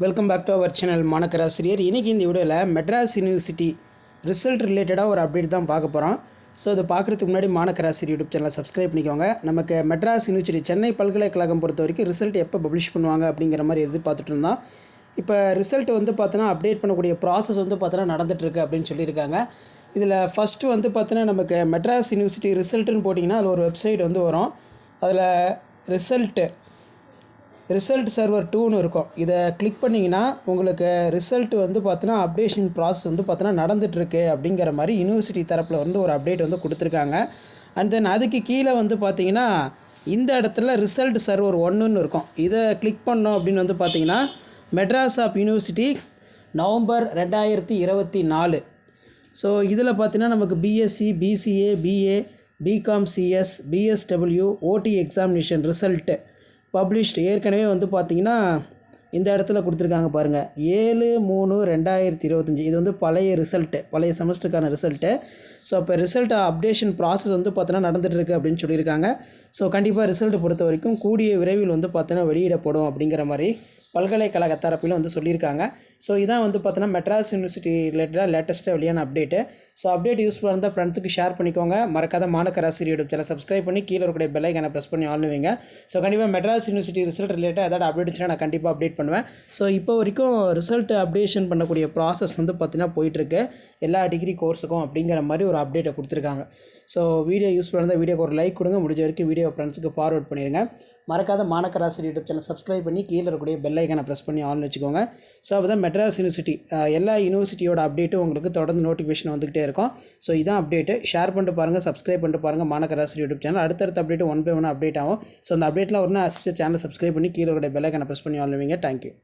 Welcome back to our channel மாணக்கராசிரியர். இன்றைக்கி இந்த வீடியோவில் மெட்ராஸ் யூனிவர்சிட்டி ரிசல்ட் ரிலேட்டடாக ஒரு அப்டேட் தான் பார்க்க போகிறோம். ஸோ அதை பார்க்குறதுக்கு முன்னாடி மாணக்கராசிரியர் யூடியூப் சேனலை சப்ஸ்கிரைப் பண்ணிக்கோங்க. நமக்கு மெட்ராஸ் யூனிவர்சிட்டி சென்னை பல்கலைக்கழகம் பொறுத்த வரைக்கும் ரிசல்ட் எப்போ பப்ளிஷ் பண்ணுவாங்க அப்படிங்கிற மாதிரி எதிர்பார்த்துட்டு இருந்தோம். இப்போ ரிசல்ட் வந்து பார்த்தோன்னா அப்டேட் பண்ணக்கூடிய ப்ராசஸ் வந்து பார்த்தோன்னா நடந்துகிட்ருக்கு அப்படின்னு சொல்லியிருக்காங்க. இதில் ஃபஸ்ட்டு வந்து பார்த்தோன்னா நமக்கு மெட்ராஸ் யூனிவர்சிட்டி ரிசல்ட்டுன்னு போட்டிங்கன்னா அதில் ஒரு வெப்சைட் வந்து வரும். அதில் ரிசல்ட் சர்வர் 2ன்னு இருக்கும். இதை கிளிக் பண்ணிங்கன்னா உங்களுக்கு ரிசல்ட் வந்து பார்த்தோன்னா அப்டேஷன் ப்ராசஸ் வந்து பார்த்தோன்னா நடந்துகிட்ருக்கு அப்படிங்கிற மாதிரி யூனிவர்சிட்டி தரப்பில் வந்து ஒரு அப்டேட் வந்து கொடுத்துருக்காங்க. அண்ட் தென் அதுக்கு கீழே வந்து பார்த்திங்கன்னா இந்த இடத்துல ரிசல்ட் சர்வர் 1ன்னு இருக்கும். இதை கிளிக் பண்ணோம் அப்படின்னு வந்து பார்த்திங்கன்னா Madras of university November 2024. So இதில் பார்த்தீங்கன்னா நமக்கு BSc, BCA, BA, BCom CS, BSW, ஓடி எக்ஸாமினேஷன் ரிசல்ட்டு பப்ளிஷ்டு ஏற்கனவே வந்து பார்த்திங்கன்னா இந்த இடத்துல கொடுத்துருக்காங்க பாருங்கள், 7/3/2025. இது வந்து பழைய செமஸ்டருக்கான ரிசல்ட்டு. ஸோ இப்போ ரிசல்ட் அப்டேஷன் ப்ராசஸ் வந்து பார்த்தோன்னா நடந்துகிட்ருக்கு அப்படின்னு சொல்லியிருக்காங்க. ஸோ கண்டிப்பாக ரிசல்ட் பொறுத்த வரைக்கும் கூடிய விரைவில் வந்து பார்த்தோன்னா வெளியிடப்படும் அப்படிங்கிற மாதிரி பல்கலைக்கழக தரப்பில் வந்து சொல்லியிருக்காங்க. ஸோ இதான் வந்து பார்த்தோன்னா மெட்ராஸ் யூனிவர்சிட்டி ரிலேட்டடாக லேட்டஸ்ட்டாக வெளியான அப்டேட்டு. ஸோ அப்டேட் யூஸ்ஃபுல்லாக இருந்தால் ஃப்ரெண்ட்ஸுக்கு ஷேர் பண்ணிக்கோங்க. மறக்காத மாணக்கராசிரியர் யூடியூப் சேனல் சப்ஸ்கிரைப் பண்ணி கீழே இருக்கக்கூடிய பெல் ஐக்கானை ப்ரெஸ் பண்ணி ஆன் வைங்க. ஸோ கண்டிப்பாக மெட்ராஸ் யூனிவர்சிட்டி ரிசல்ட் ரிலேட்டாக ஏதாவது அப்டேட் இருந்துச்சுன்னா நான் கண்டிப்பாக அப்டேட் பண்ணுவேன். ஸோ இப்போ வரைக்கும் ரிசல்ட் அப்டேஷன் பண்ணக்கூடிய ப்ராசஸ் வந்து பார்த்தீங்கன்னா போயிட்டுருக்கு எல்லா டிகிரி கோர்ஸுக்கும் அப்படிங்கிற மாதிரி ஒரு அப்டேட்டை கொடுத்துருக்காங்க. ஸோ வீடியோ யூஸ்ஃபுல்லாக இருந்தால் வீடியோக்கு ஒரு லைக் கொடுங்க. முடிஞ்ச வரைக்கும் வீடியோ ஃப்ரெண்ட்ஸுக்கு ஃபார்வர்ட் பண்ணிடுங்க. மறக்காத மாணக்கராசிரியர் யூடியூப் சேனல் சப்ஸ்கிரைப் பண்ணி கீழே இருக்கக்கூடிய பெல் ஐக்கானை ப்ரெஸ் பண்ணி ஆன் வச்சுக்கோங்க. ஸோ அப்போ தான் மெட்ராஸ் யூனிவர்சிட்டி எல்லா யூனிவர்சிட்டியோட அப்டேட்டும் உங்களுக்கு தொடர்ந்து நோட்டிஃபிகேஷன் வந்துகிட்டே இருக்கும். ஸோ இதான் அப்டேட்டு. ஷேர் பண்ணிட்டு பாருங்கள், சப்ஸ்கிரைப் பண்ணிட்டு பாருங்கள் மாணக்கராசிரியர் யூடியூப் சேனல். அடுத்தடுத்த அப்டேட்டு 1 by 1 அப்டேட் ஆகும். ஸோ அந்த அப்டேட்லாம் ஒரு சேனல் சப்ஸ்கிரைப் பண்ணி கீழே இருக்கக்கூடிய பெல் ஐக்கானை ப்ரெஸ் பண்ணி ஆன் வைங்க. தேங்க்யூ.